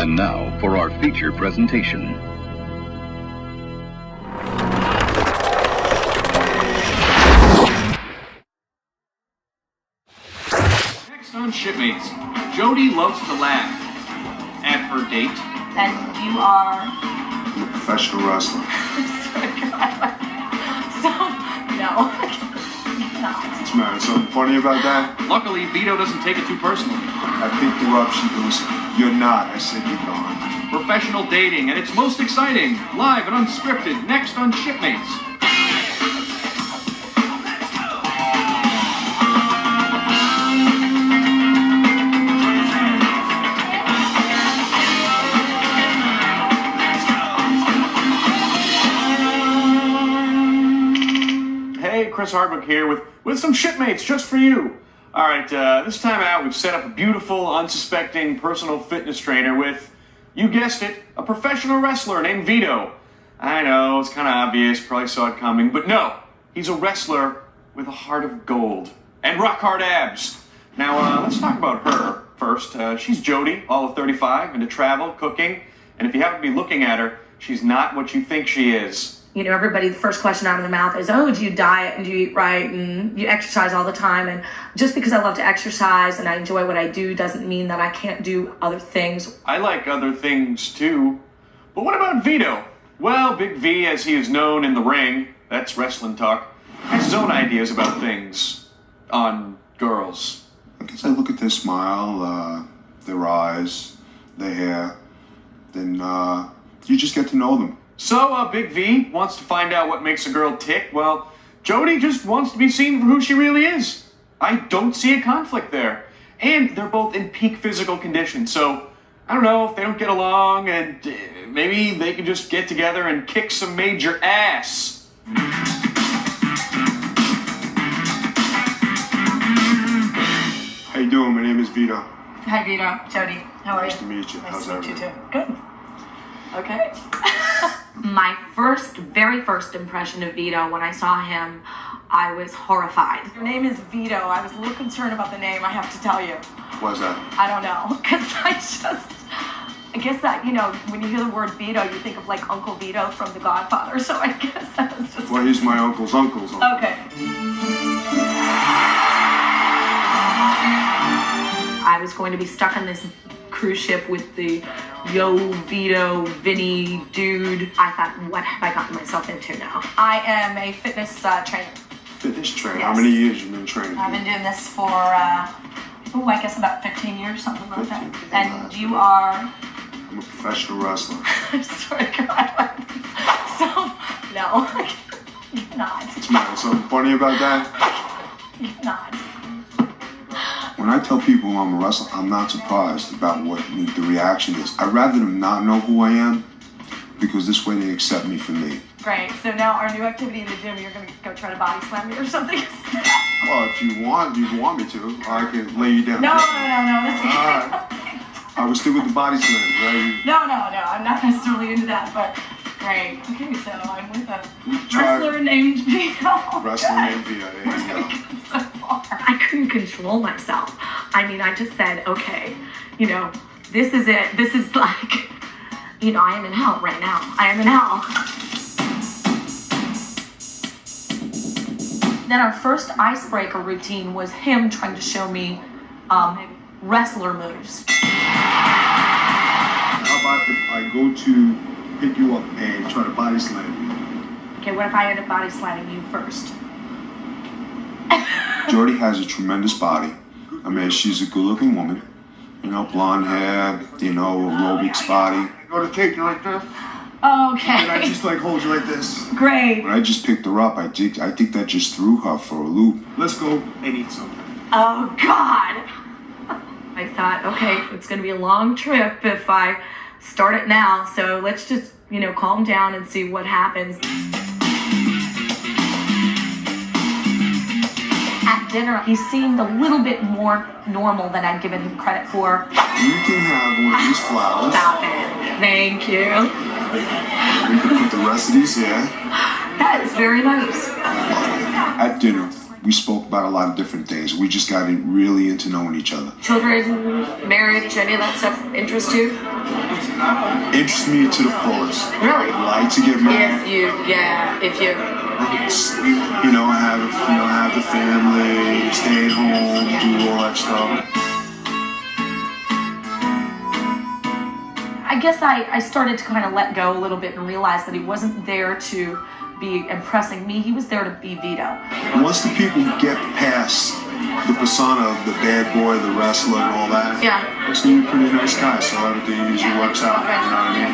And now for our feature presentation. Next on Shipmates, Jody loves to laugh. At her date. And you are? I'm a professional wrestler. So, no. Not. What's the matter? Something funny about that? Luckily, Vito doesn't take it too personally. I picked her up. She goes, "You're not." I said, "You're gone." Professional dating, and it's most exciting. Live and unscripted, next on Shipmates. Hey, Chris Hardwick here with some Shipmates just for you. All right, this time out, we've set up a beautiful, unsuspecting personal fitness trainer with, you guessed it, a professional wrestler named Vito. I know, it's kind of obvious, probably saw it coming, but no, he's a wrestler with a heart of gold and rock-hard abs. Now, let's talk about her first. She's Jody, all of 35, into travel, cooking, and if you happen to be looking at her, she's not what you think she is. You know, everybody, the first question out of their mouth is, oh, do you diet and do you eat right and you exercise all the time? And just because I love to exercise and I enjoy what I do doesn't mean that I can't do other things. I like other things too. But what about Vito? Well, Big V, as he is known in the ring, that's wrestling talk, has his own ideas about things on girls. I guess I look at their smile, their eyes, their hair, then you just get to know them. So, Big V wants to find out what makes a girl tick. Well, Jody just wants to be seen for who she really is. I don't see a conflict there. And they're both in peak physical condition, so I don't know if they don't get along and maybe they can just get together and kick some major ass. How you doing? My name is Vito. Hi, Vito. Jody. How are you? Nice to meet you. Nice How's to meet you everything? too. Good. Okay. My very first impression of Vito, when I saw him, I was horrified. Your name is Vito. I was a little concerned about the name, I have to tell you. Why's that? I don't know, because I guess that, you know, when you hear the word Vito, you think of like Uncle Vito from The Godfather, so I guess that was just... Well, he's my uncle's uncle's uncle. Okay. I was going to be stuck on this cruise ship with the Vito, Vinny dude. I thought, what have I gotten myself into now? I am a fitness trainer. Fitness trainer? Yes. How many years you been training? I've been doing this for, I guess about 15 years, something like that. 15. And you are? I'm a professional wrestler. I swear to God. So, no, you're not. What's the matter? Something funny about that? You're not. When I tell people I'm a wrestler, I'm not surprised about what the reaction is. I'd rather them not know who I am, because this way they accept me for me. Great. So now our new activity in the gym, you're going to go try to body slam me or something? Well, if you want me to, I can lay you down. No. That's okay. All right. I would stick with the body slam, right? No. I'm not necessarily into that, but great. Okay, so I'm with a Try- wrestler named Vito. Wrestler named Vito, there you go. So far. I couldn't control myself. I mean, I just said, okay, you know, this is it. This is like, you know, I am in hell right now. I am in hell. Then our first icebreaker routine was him trying to show me wrestler moves. How about if I go to pick you up and try to body slam you? Okay, what if I end up body slamming you first? Jody has a tremendous body. I mean, she's a good-looking woman. You know, blonde hair, you know, aerobics body. I go to take you like this. Okay. And I just like hold you like this. Great. When I just picked her up, I think that just threw her for a loop. Let's go and eat something. Oh, God. I thought, okay, it's going to be a long trip if I start it now. So let's just, you know, calm down and see what happens. At dinner, he seemed a little bit more normal than I'd given him credit for. You can have one of these flowers. Stop it. Thank you. You can put the rest of these here. That is very nice. At dinner, we spoke about a lot of different things. We just got really into knowing each other. Children, marriage, any of that stuff interest you? Interests me to the fullest. Really? I'd like to get married. If you. Have the family, stay at home, do all that stuff. I guess I started to kind of let go a little bit and realize that he wasn't there to be impressing me. He was there to be Vito. Once the people get past the persona of the bad boy, the wrestler, and all that, he's a pretty nice guy, so everything usually works out. You know what I mean?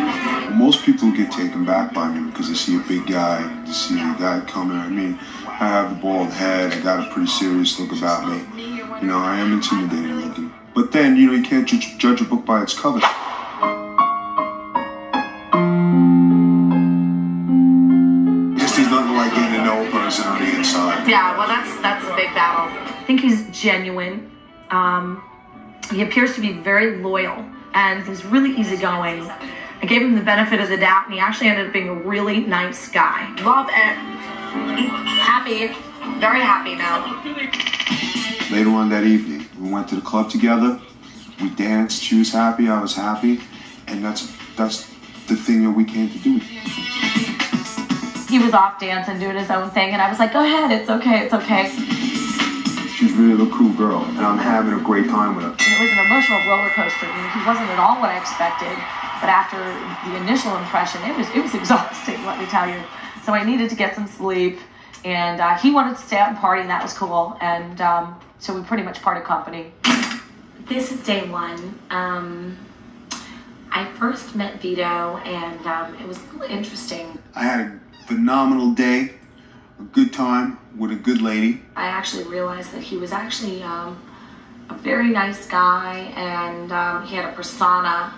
Well, most people get taken back by me because they see a big guy, they see a guy coming. I mean, I have the bald head, I got a pretty serious look about me. You know, I am intimidating looking. But then, you can't judge a book by its cover. There's nothing like getting to know a person on the inside. Yeah, well, that's a big battle. I think he's genuine. He appears to be very loyal, and he's really easygoing. I gave him the benefit of the doubt, and he actually ended up being a really nice guy. Love it. Happy. Very happy now. Later on that evening, we went to the club together. We danced. She was happy. I was happy. And that's the thing that we came to do. He was off dancing, doing his own thing, and I was like, go ahead, it's okay, it's okay. She's really a cool girl, and I'm having a great time with her. And it was an emotional roller coaster. I mean, he wasn't at all what I expected, but after the initial impression, it was exhausting, let me tell you. So I needed to get some sleep, and he wanted to stay out and party, and that was cool, and so we pretty much parted company. This is day one. I first met Vito, and it was really interesting. I had a phenomenal day, a good time with a good lady. I actually realized that he was actually a very nice guy, and he had a persona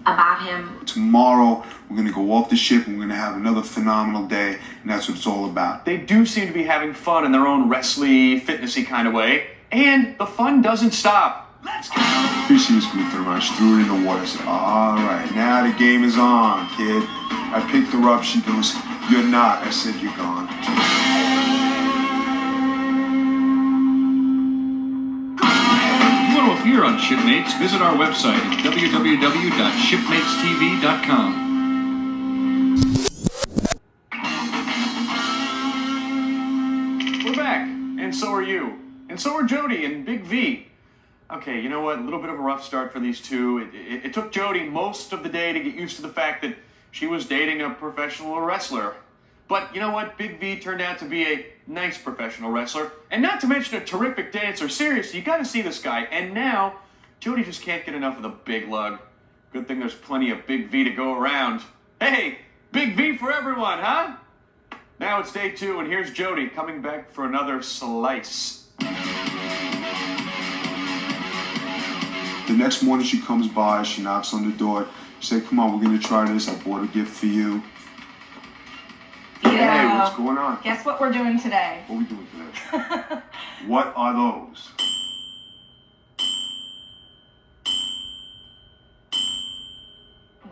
about him. Tomorrow, we're going to go off the ship and we're going to have another phenomenal day, and that's what it's all about. They do seem to be having fun in their own wrestly, fitnessy kind of way, and the fun doesn't stop. Let's go! She sees me through my, she threw it in the water. I said, all right, now the game is on, kid. I picked her up. She goes, you're not. I said, you're gone. If you want to appear on Shipmates, visit our website at www.shipmatestv.com. We're back, and so are you. And so are Jody and Big V. Okay, you know what? A little bit of a rough start for these two. It took Jody most of the day to get used to the fact that she was dating a professional wrestler. But you know what? Big V turned out to be a nice professional wrestler, and not to mention a terrific dancer. Seriously, you gotta see this guy. And now, Jody just can't get enough of the big lug. Good thing there's plenty of Big V to go around. Hey, Big V for everyone, huh? Now it's day two, and here's Jody coming back for another slice. The next morning she comes by, she knocks on the door. She said, come on, we're going to try this. I bought a gift for you. Yeah. Hey, what's going on? Guess what we're doing today? What are we doing today? What are those?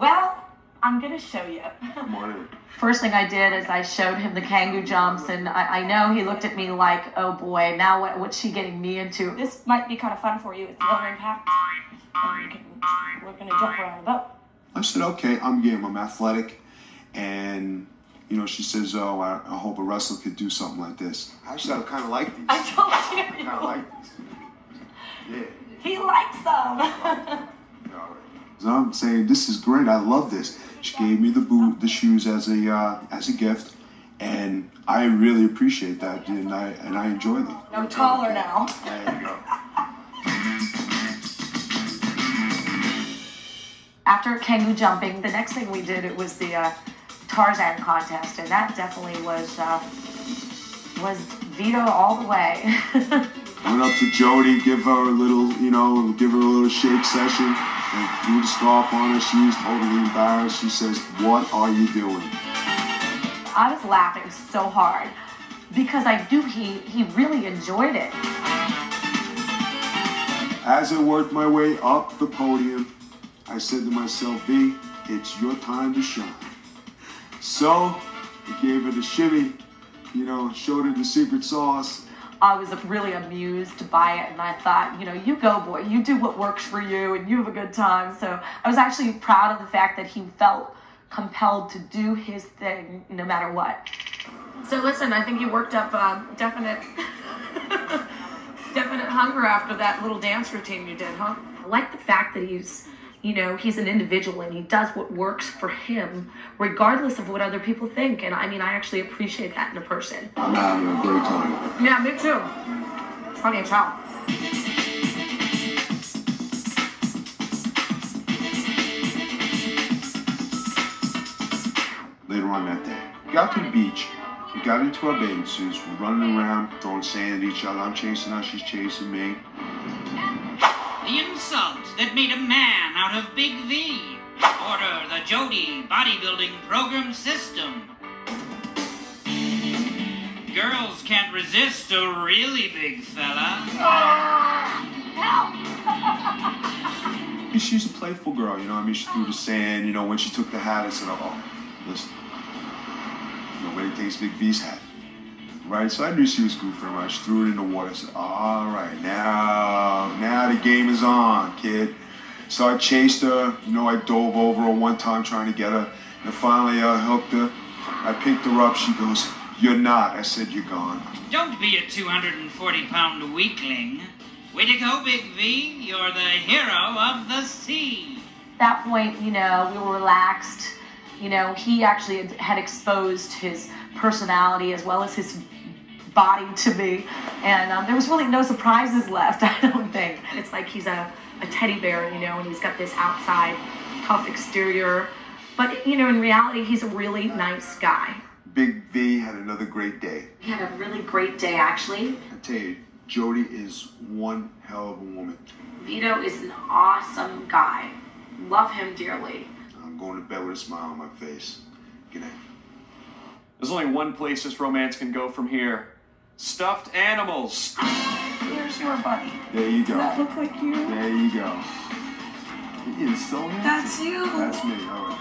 Well, I'm going to show you. Come on in. First thing I did is I showed him the Kangoo jumps, and I know he looked at me like, oh boy, now what's she getting me into? This might be kind of fun for you. It's lower impact. We're going to jump around the boat. I said, okay, I'm game. I'm athletic. And, she says, oh, I hope a wrestler could do something like this. Actually, I kind of like these. I told you. I kind of like these. Yeah. He likes them. So I'm saying, this is great. I love this. She gave me the shoes as a gift, and I really appreciate that, and I enjoy them. I'm taller now. There you go. After Kangoo jumping, the next thing we did, it was the Tarzan contest, and that definitely was Vito all the way. Went up to Jody, give her a little shake session, and threw the scarf on her. She was totally embarrassed. She says, what are you doing? I was laughing so hard because I knew he really enjoyed it. As I worked my way up the podium, I said to myself, V, it's your time to shine. So I gave her the shimmy, showed her the secret sauce. I was really amused by it, and I thought, you know, you go, boy, you do what works for you, and you have a good time. So I was actually proud of the fact that he felt compelled to do his thing no matter what. So listen, I think you worked up definite hunger after that little dance routine you did, huh? I like the fact that he's an individual and he does what works for him, regardless of what other people think. And I mean, I actually appreciate that in a person. I'm having a great time. Yeah, me too. Funny as hell. Later on that day, we got to the beach. We got into our bathing suits. We're running around, throwing sand at each other. I'm chasing her, she's chasing me. The insult that made a man out of Big V. Order the Jody bodybuilding program system. Girls can't resist a really big fella. She's a playful girl, you know what I mean? She threw the sand, you know, when she took the hat, I said, oh, listen, nobody takes Big V's hat. Right, so I knew she was goofing around. She threw it in the water. I said, all right, now the game is on, kid. So I chased her. You know, I dove over her one time trying to get her. And finally I hooked her. I picked her up. She goes, you're not. I said, you're gone. Don't be a 240-pound weakling. Way to go, Big V. You're the hero of the sea. At that point, you know, we were relaxed. You know, he actually had exposed his personality as well as his body to me, and there was really no surprises left, I don't think. It's like he's a teddy bear, you know, and he's got this outside tough exterior, but, you know, in reality, he's a really nice guy. Big V had another great day. He had a really great day, actually. I tell you, Jody is one hell of a woman. Vito is an awesome guy. Love him dearly. I'm going to bed with a smile on my face. Good night. There's only one place this romance can go from here. Stuffed animals. Here's your buddy. There you go. Does that look like you? There you go. He is so handsome. That's you. That's me, all right.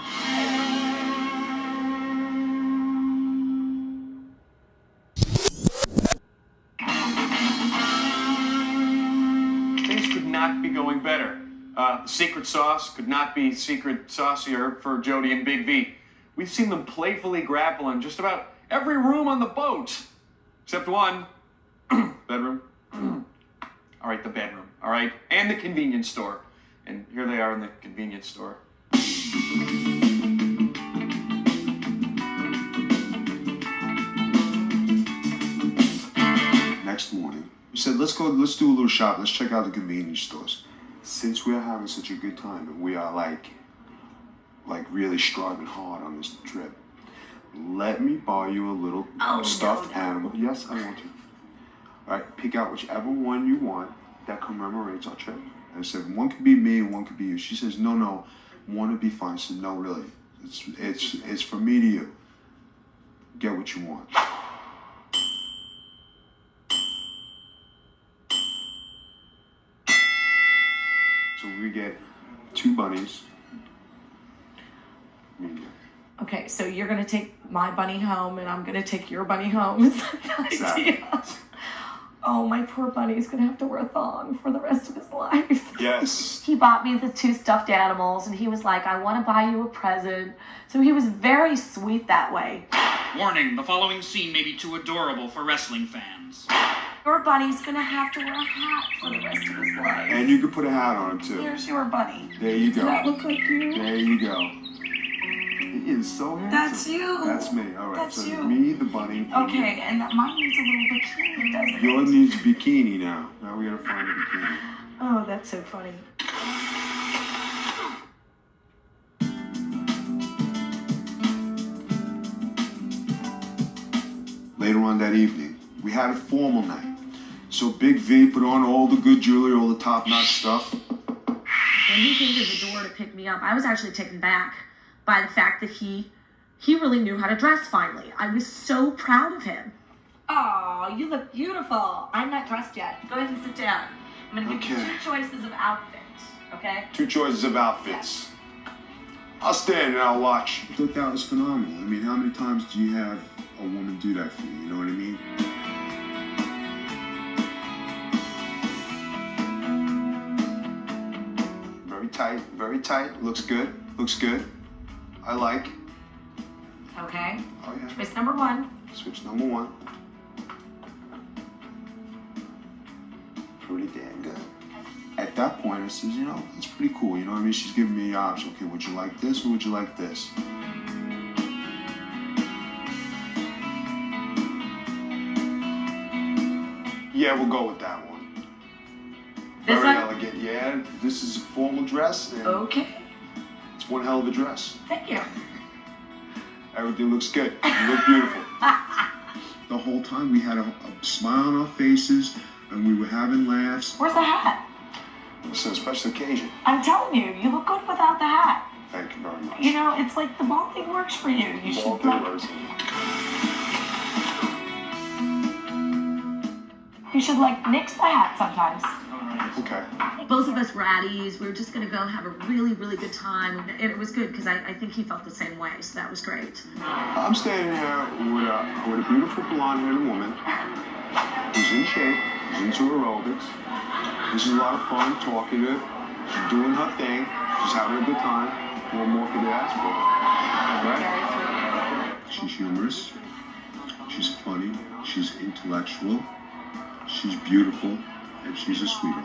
Things could not be going better. The secret sauce could not be secret saucier for Jody and Big V. We've seen them playfully grapple in just about every room on the boat. Except one. Bedroom. All right, the bedroom. All right, and the convenience store. And here they are in the convenience store. Next morning, we said, let's do a little shop. Let's check out the convenience stores. Since we're having such a good time and we are like really striving hard on this trip, let me buy you a little stuffed animal. Yes, I want to. All right, pick out whichever one you want that commemorates our trip. And I said, one could be me and one could be you. She says, no, one would be fine. I said, no, really. It's from me to you. Get what you want. So we get 2 bunnies. Okay, so you're going to take my bunny home, and I'm going to take your bunny home. Is that the idea? Oh, my poor bunny's going to have to wear a thong for the rest of his life. Yes. He bought me the 2 stuffed animals, and he was like, I want to buy you a present. So he was very sweet that way. Warning, the following scene may be too adorable for wrestling fans. Your bunny's going to have to wear a hat for the rest of his life. And you can put a hat on him, too. Here's your bunny. There you go. Does that look like you? There you go. He is so handsome. That's you. That's me. All right. That's so you. Me, the bunny. Okay, and mine needs a little bikini, doesn't it? Yours needs a bikini now. Now we gotta find a bikini. Oh, that's so funny. Later on that evening, we had a formal night. So Big V put on all the good jewelry, all the top-notch stuff. When he came to the door to pick me up, I was actually taken back by the fact that he really knew how to dress finally. I was so proud of him. Oh, you look beautiful. I'm not dressed yet. Go ahead and sit down. I'm going to give you 2 choices of outfits, okay? 2 choices of outfits. I'll stand and I'll watch. I thought that was phenomenal. I mean, how many times do you have a woman do that for you? You know what I mean? tight, very tight. Looks good, looks good. I like. Okay. Oh yeah. Choice number 1. Switch number 1. Pretty damn good. At that point, I says, you know, that's pretty cool. You know what I mean? She's giving me the option. Okay, would you like this or would you like this? Yeah, we'll go with that one. This Very one? elegant. Yeah, this is a formal dress. And Okay. it's one hell of a dress. Thank you. Everything looks good. You look beautiful. The whole time we had a smile on our faces and we were having laughs. Where's the hat? It's a special occasion. I'm telling you, you look good without the hat. Thank you very much. You know, it's like the ball thing works for you. You All should good like, words. you should like nix the hat sometimes. Okay. Both of us were at ease. We were just going to go have a really, really good time. And it was good because I think he felt the same way. So that was great. I'm standing here with a beautiful blonde-haired woman who's in shape, who's into aerobics. This is a lot of fun, talkative. She's doing her thing. She's having a good time. What more could they ask for? Right? She's humorous. She's funny. She's intellectual. She's beautiful. And she's a sweetheart.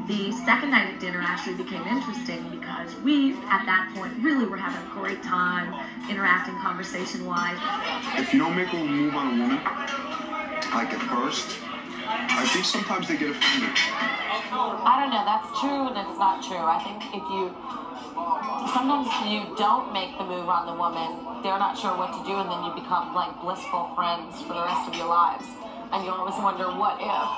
The second night at dinner actually became interesting because we, at that point, really were having a great time interacting conversation-wise. If you don't make a move on a woman, like at first, I think sometimes they get offended. I don't know, that's true and it's not true. I think sometimes you don't make the move on the woman, they're not sure what to do, and then you become like blissful friends for the rest of your lives. And you always wonder, what if?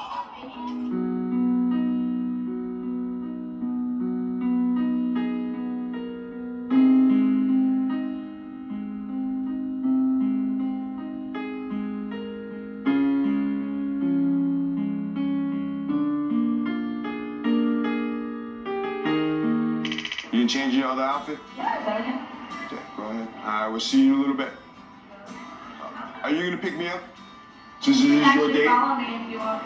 You didn't change your other outfit? Yeah, is that okay? Okay, go ahead. We'll see you in a little bit. Are you gonna pick me up? Since this is your date? Follow me if you want.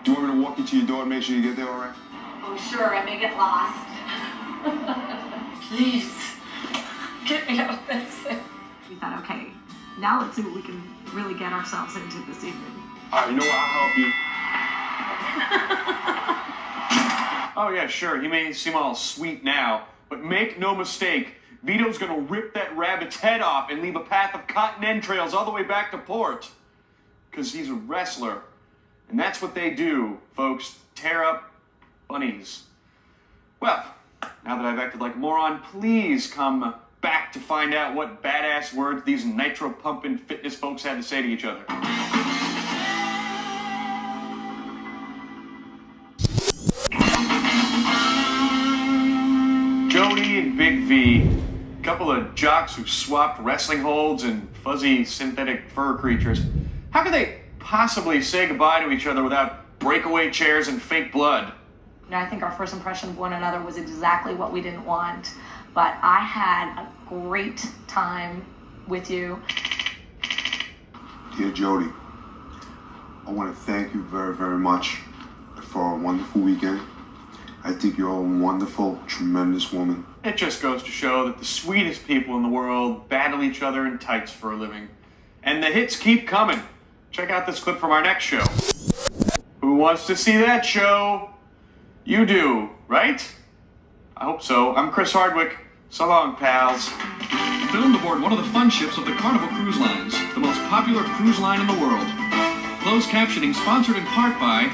Do you want me to walk you to your door and make sure you get there all right? Oh, sure, I may get lost. Please, get me out of this. We thought, okay, now let's see what we can really get ourselves into this evening. All right, you know what? I'll help you. Oh yeah, sure, he may seem all sweet now, but make no mistake, Vito's gonna rip that rabbit's head off and leave a path of cotton entrails all the way back to port. Because he's a wrestler. And that's what they do, folks. Tear up bunnies. Well, now that I've acted like a moron, please come back to find out what badass words these nitro-pumping fitness folks had to say to each other. Jody and Big V, a couple of jocks who swapped wrestling holds and fuzzy synthetic fur creatures. How could they possibly say goodbye to each other without breakaway chairs and fake blood? You know, I think our first impression of one another was exactly what we didn't want. But I had a great time with you. Dear Jody, I want to thank you very, very much for a wonderful weekend. I think you're a wonderful, tremendous woman. It just goes to show that the sweetest people in the world battle each other in tights for a living. And the hits keep coming. Check out this clip from our next show. Who wants to see that show? You do, right? I hope so. I'm Chris Hardwick. So long, pals. Filmed aboard one of the fun ships of the Carnival Cruise Lines, the most popular cruise line in the world. Closed captioning sponsored in part by